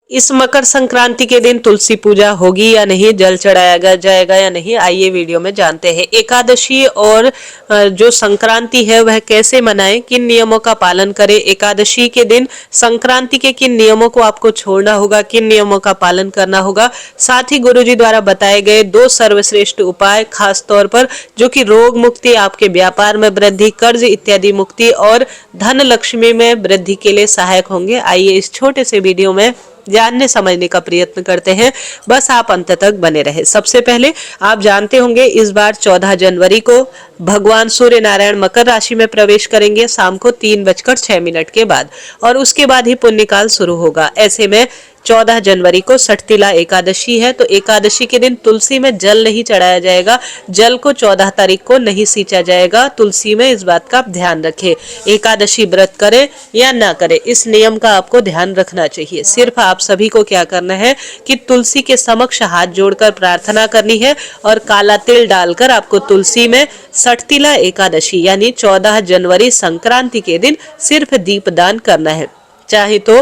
इस मकर संक्रांति के दिन तुलसी पूजा होगी या नहीं, जल चढ़ाया जाएगा या नहीं, आइए वीडियो में जानते हैं। एकादशी और जो संक्रांति है वह कैसे मनाएं, किन नियमों का पालन करें, एकादशी के दिन संक्रांति के किन नियमों को आपको छोड़ना होगा, किन नियमों का पालन करना होगा, साथ ही गुरुजी द्वारा बताए गए 2 सर्वश्रेष्ठ उपाय, खास तौर पर जो कि रोग मुक्ति, आपके व्यापार में वृद्धि, कर्ज इत्यादि मुक्ति और धन लक्ष्मी में वृद्धि के लिए सहायक होंगे। आइए इस छोटे से वीडियो में जानने समझने का प्रयत्न करते हैं, बस आप अंत तक बने रहे। सबसे पहले आप जानते होंगे इस बार 14 जनवरी को भगवान सूर्य नारायण मकर राशि में प्रवेश करेंगे शाम को 3:06 के बाद, और उसके बाद ही पुण्यकाल शुरू होगा। ऐसे में 14 जनवरी को षठतिला एकादशी है, तो एकादशी के दिन तुलसी में जल नहीं चढ़ाया जाएगा, जल को 14 तारीख को नहीं सींचा जाएगा तुलसी में, इस बात का आप ध्यान रखें। एकादशी व्रत करें या ना करें, इस नियम का आपको ध्यान रखना चाहिए। सिर्फ आप सभी को क्या करना है कि तुलसी के समक्ष हाथ जोड़कर प्रार्थना करनी है और काला तिल डालकर आपको तुलसी में षठतिला एकादशी यानी 14 जनवरी संक्रांति के दिन सिर्फ दीपदान करना है। चाहे तो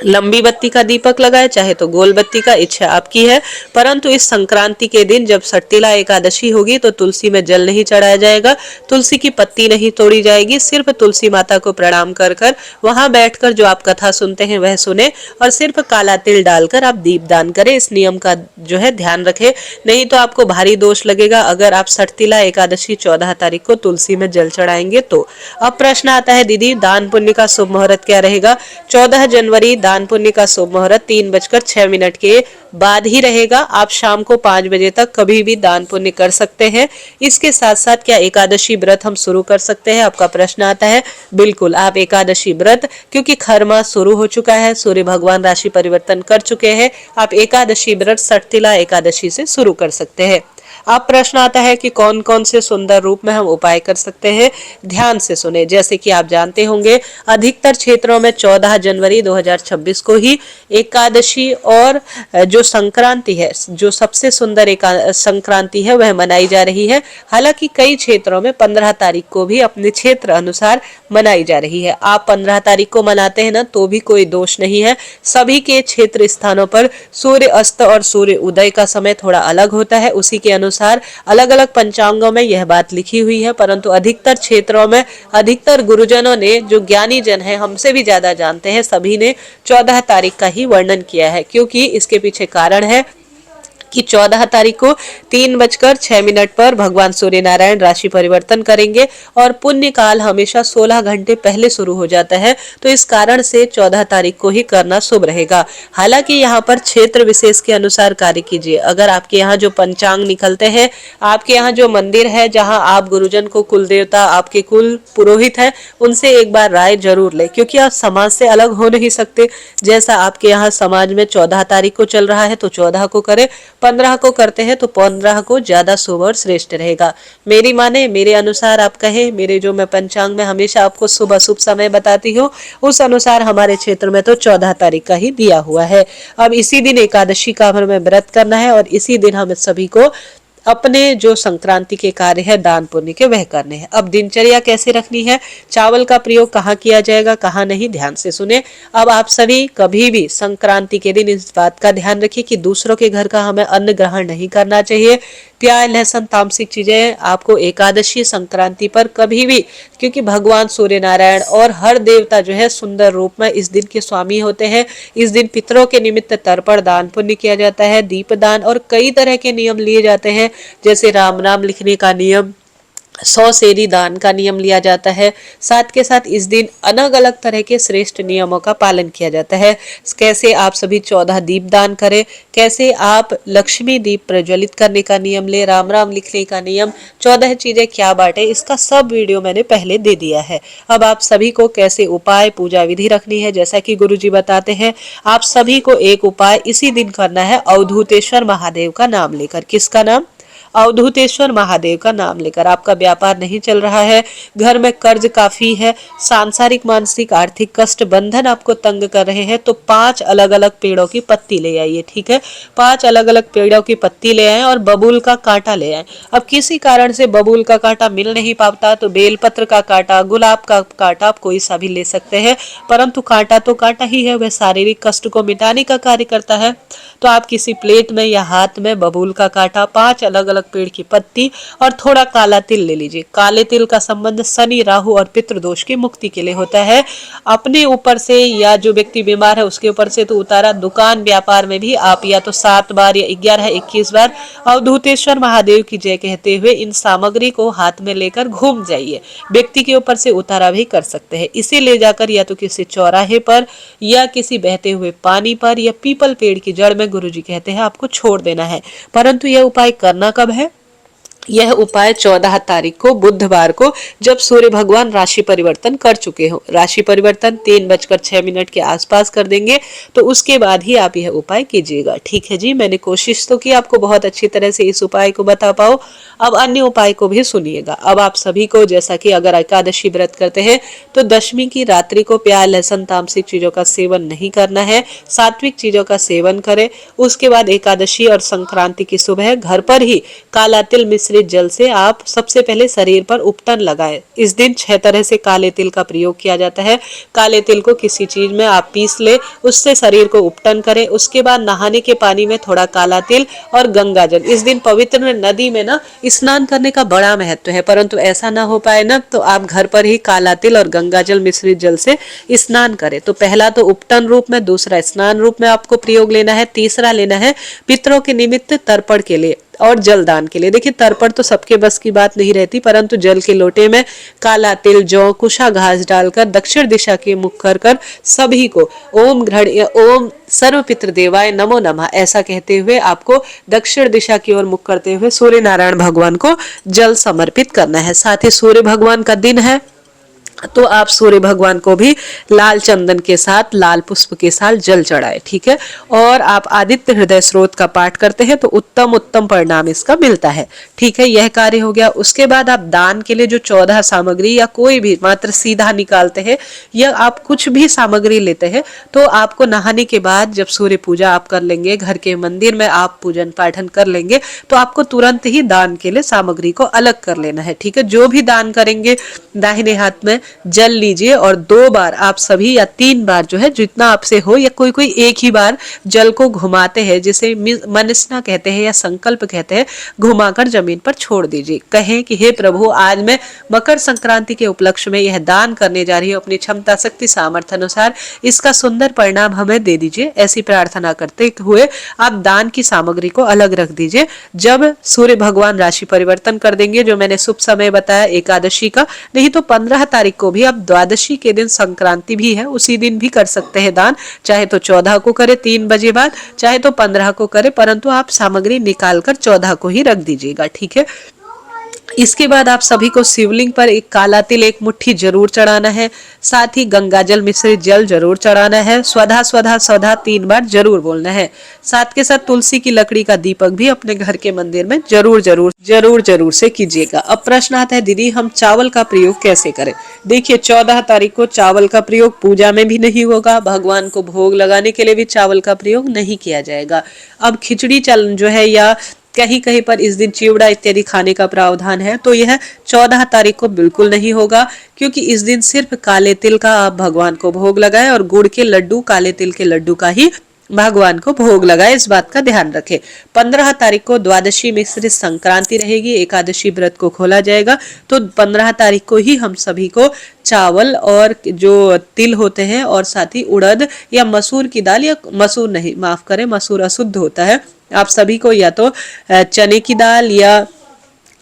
लंबी बत्ती का दीपक लगाए, चाहे तो गोल बत्ती का, इच्छा आपकी है। परंतु इस संक्रांति के दिन जब षठतिला एकादशी होगी तो तुलसी में जल नहीं चढ़ाया जाएगा, तुलसी की पत्ती नहीं तोड़ी जाएगी, सिर्फ तुलसी माता को प्रणाम कर कर वहां बैठकर जो आप कथा सुनते हैं वह सुने और सिर्फ काला तिल डालकर आप दीपदान करें। इस नियम का जो है ध्यान रखें, नहीं तो आपको भारी दोष लगेगा अगर आप षठतिला एकादशी 14 तारीख को तुलसी में जल चढ़ाएंगे तो। अब प्रश्न आता है, दीदी दान पुण्य का शुभ मुहूर्त क्या रहेगा? 14 जनवरी दान पुण्य का शुभ मुहूर्त 3:06 के बाद ही रहेगा। आप शाम को 5 बजे तक कभी भी दान पुण्य कर सकते हैं। इसके साथ साथ क्या एकादशी व्रत हम शुरू कर सकते हैं? आपका प्रश्न आता है। बिल्कुल, आप एकादशी व्रत, क्योंकि खर मास शुरू हो चुका है, सूर्य भगवान राशि परिवर्तन कर चुके हैं, आप एकादशी व्रत षठतिला एकादशी से शुरू कर सकते हैं। अब प्रश्न आता है कि कौन कौन से सुंदर रूप में हम उपाय कर सकते हैं। ध्यान से सुने। जैसे कि आप जानते होंगे अधिकतर क्षेत्रों में 14 जनवरी 2026 को ही एकादशी और जो संक्रांति है, जो सबसे सुंदर संक्रांति है, वह मनाई जा रही है। हालांकि कई क्षेत्रों में 15 तारीख को भी अपने क्षेत्र अनुसार मनाई जा रही है। आप 15 तारीख को मनाते हैं ना, तो भी कोई दोष नहीं है। सभी के क्षेत्र स्थानों पर सूर्य अस्त और सूर्य उदय का समय थोड़ा अलग होता है, उसी के अनुसार अलग अलग पंचांगों में यह बात लिखी हुई है। परंतु अधिकतर क्षेत्रों में अधिकतर गुरुजनों ने, जो ज्ञानी जन है, हमसे भी ज्यादा जानते हैं, सभी ने 14 तारीख का ही वर्णन किया है, क्योंकि इसके पीछे कारण है कि 14 तारीख को 3:06 पर भगवान सूर्य नारायण राशि परिवर्तन करेंगे और पुण्य काल हमेशा 16 घंटे पहले शुरू हो जाता है, तो इस कारण से 14 तारीख को ही करना शुभ रहेगा। हालांकि यहाँ पर क्षेत्र विशेष के अनुसार कार्य कीजिए। अगर आपके यहाँ जो पंचांग निकलते हैं, आपके यहाँ जो मंदिर है जहाँ आप गुरुजन को, कुल देवता, आपके कुल पुरोहित है, उनसे एक बार राय जरूर ले, क्योंकि आप समाज से अलग हो नहीं सकते। जैसा आपके यहाँ समाज में 14 तारीख को चल रहा है तो 14 को करे, 15 को करते हैं तो 15 को ज्यादा शुभ और श्रेष्ठ रहेगा। मेरी माने, मेरे अनुसार आप कहें, मेरे जो मैं पंचांग में हमेशा आपको शुभ अशुभ समय बताती हूँ, उस अनुसार हमारे क्षेत्र में तो 14 तारीख का ही दिया हुआ है। अब इसी दिन एकादशी का हमें व्रत करना है और इसी दिन हमें सभी को अपने जो संक्रांति के कार्य है दान पुण्य के, वह करने हैं। अब दिनचर्या कैसे रखनी है, चावल का प्रयोग कहाँ किया जाएगा, कहाँ नहीं, ध्यान से सुने। अब आप सभी कभी भी संक्रांति के दिन इस बात का ध्यान रखिए कि दूसरों के घर का हमें अन्न ग्रहण नहीं करना चाहिए। प्याज, लहसुन, तामसिक चीजें आपको एकादशी संक्रांति पर कभी भी, क्योंकि भगवान सूर्य नारायण और हर देवता जो है सुंदर रूप में इस दिन के स्वामी होते हैं। इस दिन पितरों के निमित्त तर्पण, दान पुण्य किया जाता है, दीपदान और कई तरह के नियम लिए जाते हैं। जैसे राम नाम लिखने का नियम, 100 सेरी दान का नियम लिया जाता है। साथ के साथ इस दिन अलग अलग तरह के श्रेष्ठ नियमों का पालन किया जाता है। कैसे आप सभी 14 दीप दान करें, कैसे आप लक्ष्मी दीप प्रज्वलित करने का नियम ले, राम राम लिखने का नियम, 14 चीजें क्या बांटे, इसका सब वीडियो मैंने पहले दे दिया है। अब आप सभी को कैसे उपाय, पूजा विधि रखनी है, जैसा कि गुरुजी बताते हैं, आप सभी को एक उपाय इसी दिन करना है, अवधूतेश्वर महादेव का नाम लेकर। किसका नाम? अवधूतेश्वर महादेव का नाम लेकर। आपका व्यापार नहीं चल रहा है, घर में कर्ज काफी है, सांसारिक मानसिक आर्थिक कष्ट बंधन आपको तंग कर रहे हैं, तो 5 अलग अलग पेड़ों की पत्ती ले आइए। ठीक है, 5 अलग अलग पेड़ों की पत्ती ले आए और बबूल का कांटा ले आए। अब किसी कारण से बबूल का कांटा मिल नहीं पाता तो बेलपत्र का कांटा, गुलाब का कांटा, आप कोई सा भी ले सकते हैं, परंतु कांटा तो कांटा ही है, वह शारीरिक कष्ट को मिटाने का कार्य करता है। तो आप किसी प्लेट में या हाथ में बबूल का कांटा, 5 अलग अलग पेड़ की पत्ती और थोड़ा काला तिल ले लीजिए। काले तिल का संबंध शनि, राहु और पितृदोष की मुक्ति के लिए होता है। अपने ऊपर से या जो व्यक्ति बीमार है उसके ऊपर से तो उतारा, दुकान व्यापार में भी आप या तो 7 बार या 11 21 बार अवधूतेश्वर महादेव की जय कहते हुए इन सामग्री को हाथ में लेकर घूम जाइए। व्यक्ति के ऊपर से उतारा भी कर सकते हैं। इसे ले जाकर या तो किसी चौराहे पर या किसी बहते हुए पानी पर या पीपल पेड़ की जड़ में गुरुजी कहते हैं आपको छोड़ देना है। परंतु यह उपाय करना कब है? यह उपाय 14 तारीख को बुधवार को, जब सूर्य भगवान राशि परिवर्तन कर चुके हो। राशि परिवर्तन 3:06 के आसपास कर देंगे, तो उसके बाद ही आप यह उपाय कीजिएगा। ठीक है जी, मैंने कोशिश तो की आपको बहुत अच्छी तरह से इस उपाय को बता पाओ। अब अन्य उपाय को भी सुनिएगा। अब आप सभी को, जैसा कि अगर एकादशी व्रत करते हैं तो दशमी की रात्रि को प्याज लहसुन तामसिक चीजों का सेवन नहीं करना है, सात्विक चीजों का सेवन करें। उसके बाद एकादशी और संक्रांति की सुबह घर पर ही काला तिल मिश्रित जल से आप सबसे पहले शरीर पर उपटन लगाएं। इस दिन 6 तरह से काले तिल का प्रयोग किया जाता है। काले तिल को किसी चीज में आप पीस ले, उससे शरीर को उपटन करें। उसके बाद नहाने के पानी में थोड़ा काला तिल और गंगा जल, इस दिन पवित्र नदी में ना स्नान करने का बड़ा महत्व है, परंतु ऐसा ना हो पाए ना तो आप घर पर ही काला तिल और गंगा जल मिश्रित जल से स्नान करें। तो पहला तो उपटन रूप में, दूसरा स्नान रूप में आपको प्रयोग लेना है, तीसरा लेना है पितरों के निमित्त तर्पण के लिए और जलदान के लिए। देखिए, तर्पण तो सबके बस की बात नहीं रहती, परंतु जल के लोटे में काला तिल, जौ, कुशा घास डालकर दक्षिण दिशा के मुख कर सभी को ओम सर्व पितृदेवाय नमो नमः ऐसा कहते हुए आपको दक्षिण दिशा की ओर मुख करते हुए सूर्य नारायण भगवान को जल समर्पित करना है। साथ ही सूर्य भगवान का दिन है, तो आप सूर्य भगवान को भी लाल चंदन के साथ, लाल पुष्प के साथ जल चढ़ाए। ठीक है, और आप आदित्य हृदय स्रोत का पाठ करते हैं तो उत्तम उत्तम परिणाम इसका मिलता है। ठीक है, यह कार्य हो गया। उसके बाद आप दान के लिए जो 14 सामग्री या कोई भी मात्र सीधा निकालते हैं या आप कुछ भी सामग्री लेते हैं, तो आपको नहाने के बाद जब सूर्य पूजा आप कर लेंगे, घर के मंदिर में आप पूजन पाठन कर लेंगे, तो आपको तुरंत ही दान के लिए सामग्री को अलग कर लेना है। ठीक है, जो भी दान करेंगे दाहिने हाथ में जल लीजिए और 2 बार आप सभी या 3 बार जो है जितना आपसे हो, या कोई कोई एक ही बार जल को घुमाते हैं, जिसे मनस्ना कहते हैं या संकल्प कहते हैं, घुमाकर जमीन पर छोड़ दीजिए। कहें कि हे प्रभु, आज मैं मकर संक्रांति के उपलक्ष्य में यह दान करने जा रही हूँ, अपनी क्षमता शक्ति सामर्थ्य अनुसार इसका सुंदर परिणाम हमें दे दीजिए। ऐसी प्रार्थना करते हुए आप दान की सामग्री को अलग रख दीजिए। जब सूर्य भगवान राशि परिवर्तन कर देंगे, जो मैंने शुभ समय बताया एकादशी का, नहीं तो 15 तारीख को भी, अब द्वादशी के दिन संक्रांति भी है, उसी दिन भी कर सकते हैं दान। चाहे तो 14 को करे 3 बजे बाद, चाहे तो 15 को करे, परंतु आप सामग्री निकालकर 14 को ही रख दीजिएगा। ठीक है, इसके बाद आप सभी को शिवलिंग पर एक काला तिल 1 मुट्ठी जरूर चढ़ाना है। साथ ही गंगा जल मिश्रित जल जरूर चढ़ाना है। स्वधा स्वधा स्वधा 3 बार जरूर बोलना है। साथ के साथ तुलसी की लकड़ी का दीपक भी अपने घर के मंदिर में जरूर से कीजिएगा। अब प्रश्न आता है, दीदी हम चावल का प्रयोग कैसे करें? देखिए, 14 तारीख को चावल का प्रयोग पूजा में भी नहीं होगा, भगवान को भोग लगाने के लिए भी चावल का प्रयोग नहीं किया जाएगा। अब खिचड़ी जो है या कहीं कहीं पर इस दिन चिवड़ा इत्यादि खाने का प्रावधान है, तो यह 14 तारीख को बिल्कुल नहीं होगा, क्योंकि इस दिन सिर्फ काले तिल का आप भगवान को भोग लगाएं और गुड़ के लड्डू, काले तिल के लड्डू का ही भगवान को भोग लगाए, इस बात का ध्यान रखें। 15 तारीख को द्वादशी मिश्रित संक्रांति रहेगी, एकादशी व्रत को खोला जाएगा, तो 15 तारीख को ही हम सभी को चावल और जो तिल होते हैं और साथ ही उड़द या मसूर की दाल, या मसूर नहीं, माफ करें, मसूर अशुद्ध होता है, आप सभी को या तो चने की दाल या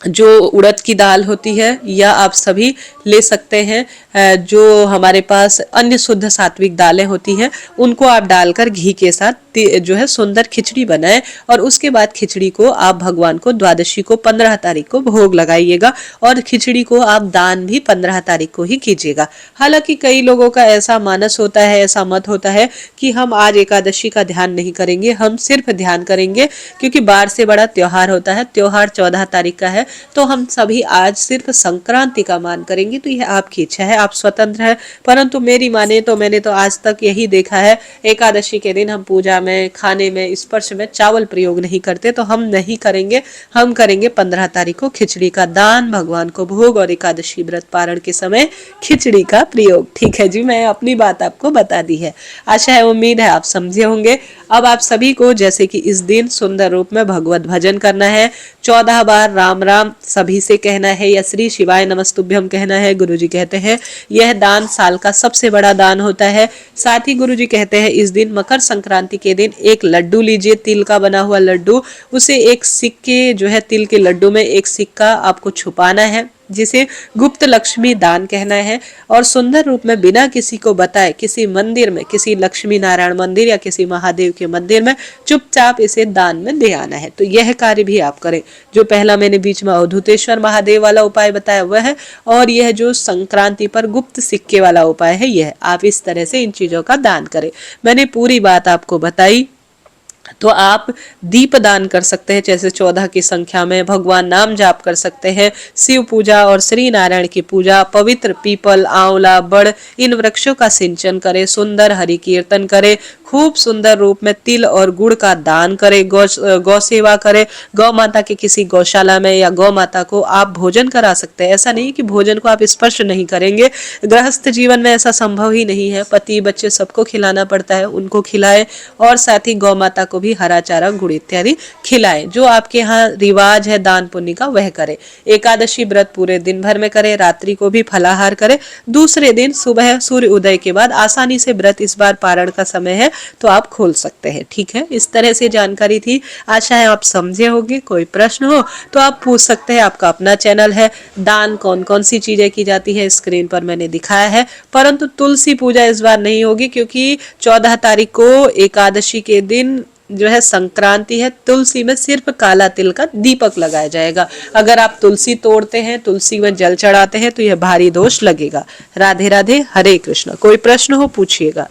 जो उड़द की दाल होती है, या आप सभी ले सकते हैं जो हमारे पास अन्य शुद्ध सात्विक दालें होती हैं, उनको आप डालकर घी के साथ जो है सुंदर खिचड़ी बनाएं और उसके बाद खिचड़ी को आप भगवान को द्वादशी को 15 तारीख को भोग लगाइएगा और खिचड़ी को आप दान भी 15 तारीख को ही कीजिएगा। हालांकि कई लोगों का ऐसा मानस होता है, ऐसा मत होता है कि हम आज एकादशी का ध्यान नहीं करेंगे, हम सिर्फ ध्यान करेंगे क्योंकि बाढ़ से बड़ा त्योहार होता है। त्योहार 14 तारीख का है तो हम सभी आज सिर्फ संक्रांति का मान करेंगे। तो यह आपकी इच्छा है, आप स्वतंत्र है, परंतु मेरी माने तो मैंने तो आज तक यही देखा है, एकादशी के दिन हम पूजा में, खाने में, स्पर्श में चावल प्रयोग नहीं करते, तो हम नहीं करेंगे। हम करेंगे 15 तारीख को खिचड़ी का दान, भगवान को भोग और एकादशी व्रत पारण के समय खिचड़ी का प्रयोग। ठीक है जी, मैं अपनी बात आपको बता दी है। आशा है, उम्मीद है आप समझे होंगे। अब आप सभी को जैसे कि इस दिन सुंदर रूप में भगवत भजन करना है, 14 बार राम राम सभी से कहना है या श्री शिवाय नमस्तुभ्यम कहना है। गुरुजी कहते हैं यह दान साल का सबसे बड़ा दान होता है। साथ ही गुरुजी कहते हैं इस दिन मकर संक्रांति के दिन एक लड्डू लीजिए, तिल का बना हुआ लड्डू, उसे एक सिक्के जो है तिल के लड्डू में एक सिक्का आपको छुपाना है, जिसे गुप्त लक्ष्मी दान कहना है और सुंदर रूप में बिना किसी को बताए किसी मंदिर में, किसी लक्ष्मी नारायण मंदिर या किसी महादेव के मंदिर में चुपचाप इसे दान में दे आना है। तो यह कार्य भी आप करें। जो पहला मैंने बीच में अवधूतेश्वर महादेव वाला उपाय बताया वह है, और यह जो संक्रांति पर गुप्त सिक्के वाला उपाय है, यह आप इस तरह से इन चीजों का दान करें। मैंने पूरी बात आपको बताई। तो आप दीप दान कर सकते हैं, जैसे 14 की संख्या में, भगवान नाम जाप कर सकते हैं, शिव पूजा और श्री नारायण की पूजा, पवित्र पीपल, आंवला, बड़, इन वृक्षों का सिंचन करें, सुंदर हरि कीर्तन करें, खूब सुंदर रूप में तिल और गुड़ का दान करें, गौ सेवा करें, गौ माता के किसी गौशाला में या गौ माता को आप भोजन करा सकते हैं। ऐसा नहीं कि भोजन को आप स्पर्श नहीं करेंगे, गृहस्थ जीवन में ऐसा संभव ही नहीं है, पति बच्चे सबको खिलाना पड़ता है, उनको खिलाएं और साथ ही गौ माता को भी हरा चारा गुड़ इत्यादि खिलाएं। जो आपके यहाँ रिवाज है दान पुण्य का वह करें। एकादशी व्रत पूरे दिन भर में करें, रात्रि को भी फलाहार करें, दूसरे दिन सुबह सूर्य उदय के बाद आसानी से व्रत, इस बार पारण का समय है तो आप खोल सकते हैं। ठीक है, इस तरह से जानकारी थी, आशा है आप समझे होंगे। कोई प्रश्न हो तो आप पूछ सकते हैं, आपका अपना चैनल है। दान कौन कौन सी चीजें की जाती है स्क्रीन पर मैंने दिखाया है, परंतु तुलसी पूजा इस बार नहीं होगी क्योंकि 14 तारीख को एकादशी के दिन जो है संक्रांति है। तुलसी में सिर्फ काला तिल का दीपक लगाया जाएगा। अगर आप तुलसी तोड़ते हैं, तुलसी में जल चढ़ाते हैं तो यह भारी दोष लगेगा। राधे राधे, हरे कृष्ण। कोई प्रश्न हो पूछिएगा।